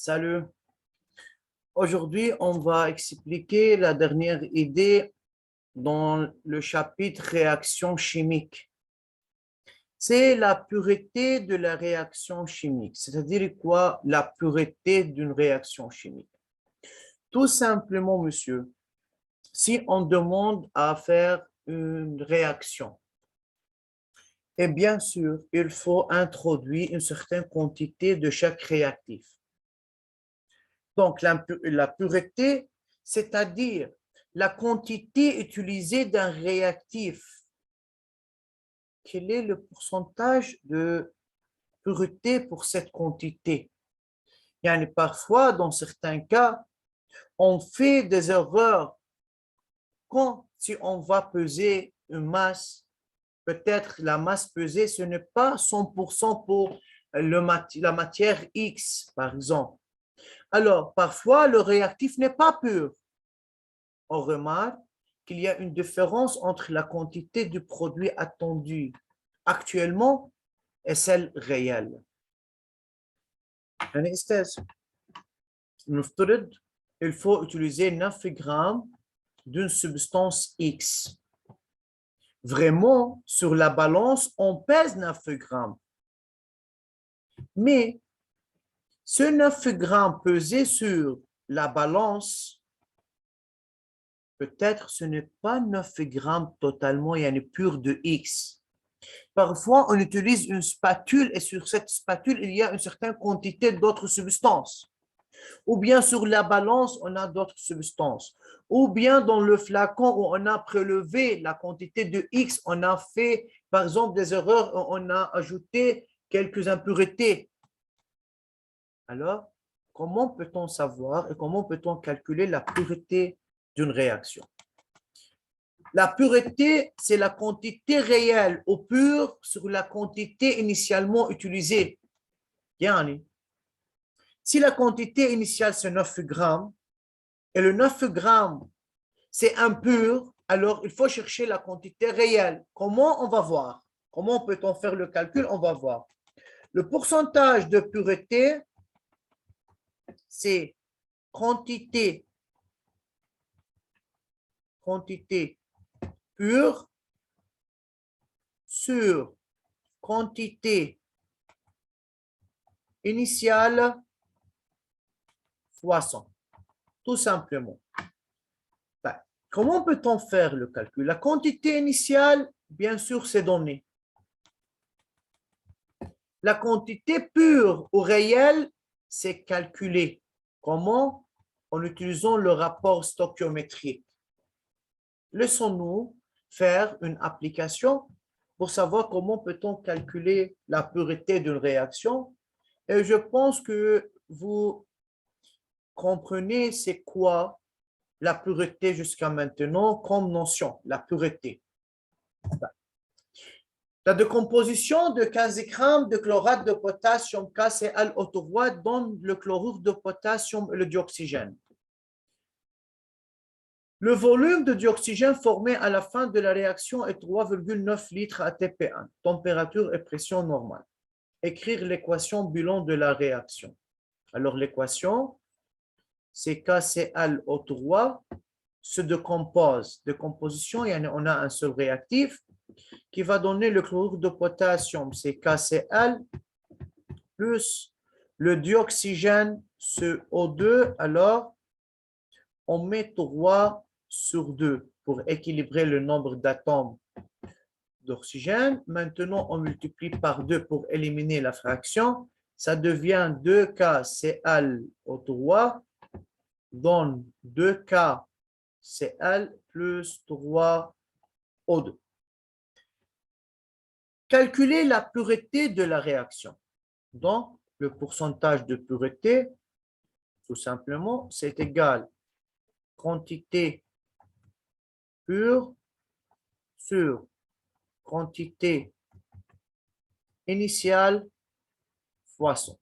Salut. Aujourd'hui, on va expliquer la dernière idée dans le chapitre réaction chimique. C'est la pureté de la réaction chimique. C'est-à-dire quoi, la pureté d'une réaction chimique? Tout simplement, monsieur, si on demande à faire une réaction, et bien sûr, il faut introduire une certaine quantité de chaque réactif. Donc, la pureté, c'est-à-dire la quantité utilisée d'un réactif. Quel est le pourcentage de pureté pour cette quantité? Parfois, dans certains cas, on fait des erreurs quand si on va peser une masse, peut-être la masse pesée, ce n'est pas 100% pour la matière X, par exemple. Alors, parfois, le réactif n'est pas pur. On remarque qu'il y a une différence entre la quantité du produit attendu actuellement et celle réelle. Il faut utiliser 9 grammes d'une substance X. Vraiment, sur la balance, on pèse 9 grammes. Mais ce 9 grammes pesé sur la balance, peut-être ce n'est pas 9 grammes totalement, il y a une pure de X. Parfois, on utilise une spatule et sur cette spatule, il y a une certaine quantité d'autres substances. Ou bien sur la balance, on a d'autres substances. Ou bien dans le flacon où on a prélevé la quantité de X, on a fait, par exemple, des erreurs, on a ajouté quelques impuretés. Alors, comment peut-on savoir et comment peut-on calculer la pureté d'une réaction? La pureté, c'est la quantité réelle au pur sur la quantité initialement utilisée. Si la quantité initiale, c'est 9 grammes, et le 9 grammes, c'est impur, alors il faut chercher la quantité réelle. Comment on va voir? Comment peut-on faire le calcul? On va voir. Le pourcentage de pureté, c'est quantité pure sur quantité initiale fois 100. Tout simplement. Comment peut-on faire le calcul? La quantité initiale, bien sûr, c'est donné. La quantité pure ou réelle, c'est calculé. Comment? En utilisant le rapport stoichiométrique. Laissons-nous faire une application pour savoir comment peut-on calculer la pureté d'une réaction. Et je pense que vous comprenez c'est quoi la pureté jusqu'à maintenant comme notion, la pureté. La décomposition de 15 grammes de chlorate de potassium KCl O3 donne le chlorure de potassium et le dioxygène. Le volume de dioxygène formé à la fin de la réaction est 3,9 litres ATP1, température et pression normale. Écrire l'équation bilan de la réaction. Alors l'équation, c'est KClO3 se décompose. Décomposition, on a un seul réactif qui va donner le chlorure de potassium, c'est KCl plus le dioxygène, ce O2, alors on met 3 sur 2 pour équilibrer le nombre d'atomes d'oxygène. Maintenant, on multiplie par 2 pour éliminer la fraction. Ça devient 2KClO3 donne 2KCl plus 3O2. Calculer la pureté de la réaction. Donc, le pourcentage de pureté, tout simplement, c'est égal quantité pure sur quantité initiale fois 100.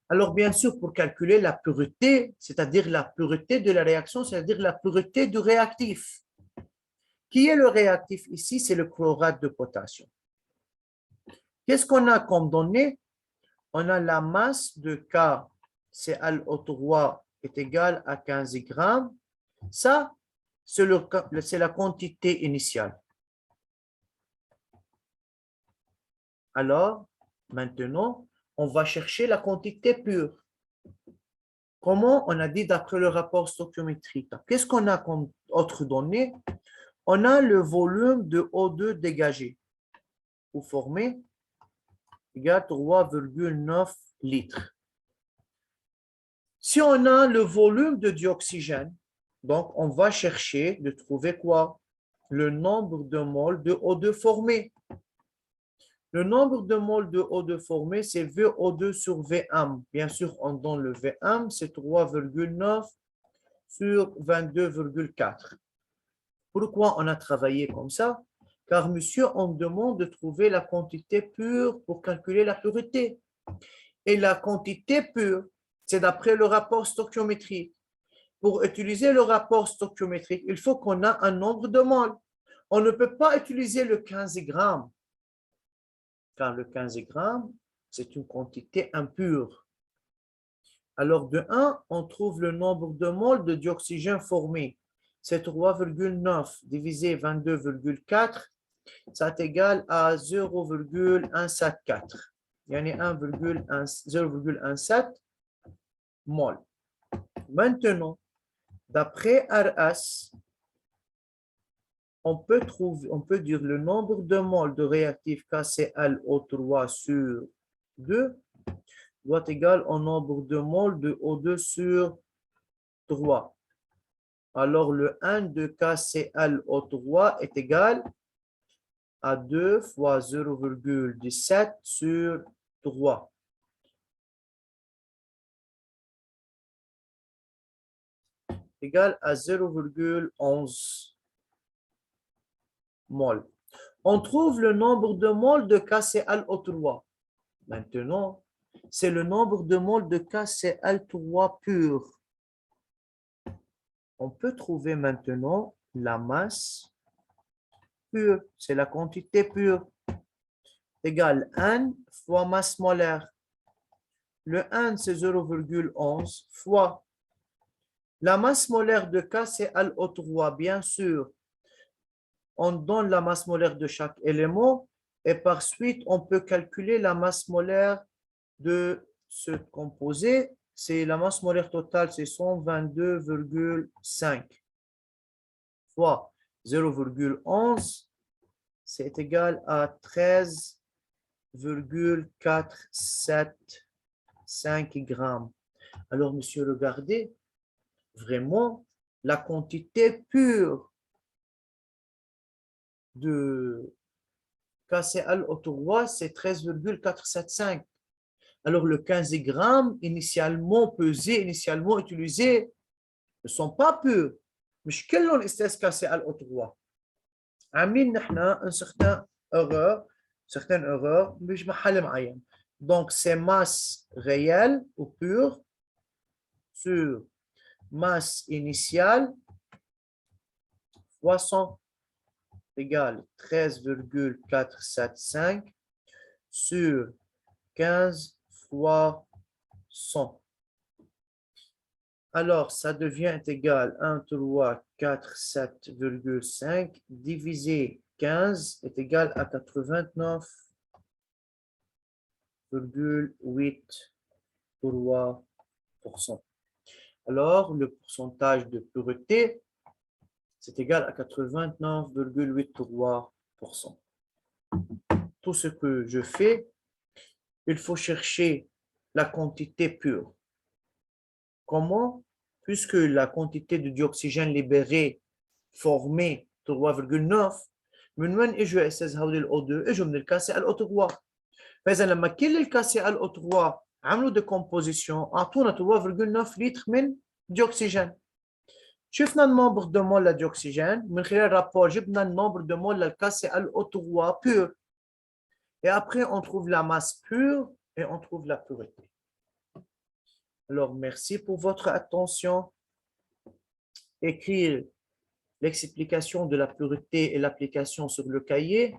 Alors, bien sûr, pour calculer la pureté, c'est-à-dire la pureté de la réaction, c'est-à-dire la pureté du réactif. Qui est le réactif ici? C'est le chlorate de potassium. Qu'est-ce qu'on a comme données? On a la masse de K CaO3 est égal à 15 grammes. Ça, c'est la quantité initiale. Alors, maintenant, on va chercher la quantité pure. Comment? On a dit d'après le rapport stoichiométrique. Qu'est-ce qu'on a comme autre donnée? On a le volume de O2 dégagé ou formé égale 3,9 litres. Si on a le volume de dioxygène, donc on va chercher de trouver quoi? Le nombre de moles de O2 formé. Le nombre de moles de O2 formé, c'est VO2 sur Vm. Bien sûr, on donne le Vm, c'est 3,9 sur 22,4. Pourquoi on a travaillé comme ça? Car, monsieur, on demande de trouver la quantité pure pour calculer la pureté. Et la quantité pure, c'est d'après le rapport stoichiométrique. Pour utiliser le rapport stoichiométrique, il faut qu'on ait un nombre de moles. On ne peut pas utiliser le 15 grammes, car le 15 grammes, c'est une quantité impure. Alors, de 1, on trouve le nombre de moles de dioxygène formé. C'est 3,9 divisé 22,4, ça est égal à 0,174. Il y en a 0,17 mol. Maintenant, d'après RS, on peut dire le nombre de moles de réactif KClO3 sur 2 doit égal au nombre de moles de O2 sur 3. Alors, le 1 de KClO3 est égal à 2 fois 0,17 sur 3. Égal à 0,11 mol. On trouve le nombre de moles de KClO3. Maintenant, c'est le nombre de moles de KCl3 pur. On peut trouver maintenant la masse pure, c'est la quantité pure, égale N fois masse molaire. Le N, c'est 0,11 fois la masse molaire de KClO3, bien sûr. On donne la masse molaire de chaque élément et par suite, on peut calculer la masse molaire de ce composé. C'est la masse molaire totale, c'est 122,5 fois 0,11, c'est égal à 13,475 grammes. Alors, monsieur, regardez, vraiment, la quantité pure de KClO3, c'est 13,475. Alors, le 15 grammes initialement pesé, initialement utilisé, ne sont pas purs. مش كلهم استاذ KClO3. عاملين نحن un certain erreur مش محل معين. Donc, c'est masse réelle ou pure sur masse initiale fois 100 égale 13,475 sur 15 fois 100. Alors, ça devient égal à 1347,5 divisé 15 est égal à 89,83%. Alors, le pourcentage de pureté, c'est égal à 89,83%. Tout ce que je fais, il faut chercher la quantité pure. Comment? Puisque la quantité de dioxygène libéré formée 3,9 من وين اجوا استاذ هودي الاو2 اجوا من الكاسي الO3 فاذا لما كل الكاسي الO3 عملوا ديكومبوزيشن اعطونا 3,9 لتر من ديوكسيجين شفنا النمبر دو مول للديوكسيجين من خلال الرابور جبنا النمبر دو مول للكاسي الO3 pur et après on trouve la masse pure et on trouve la pureté. Alors, merci pour votre attention. Écrire l'explication de la pureté et l'application sur le cahier.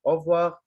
Au revoir.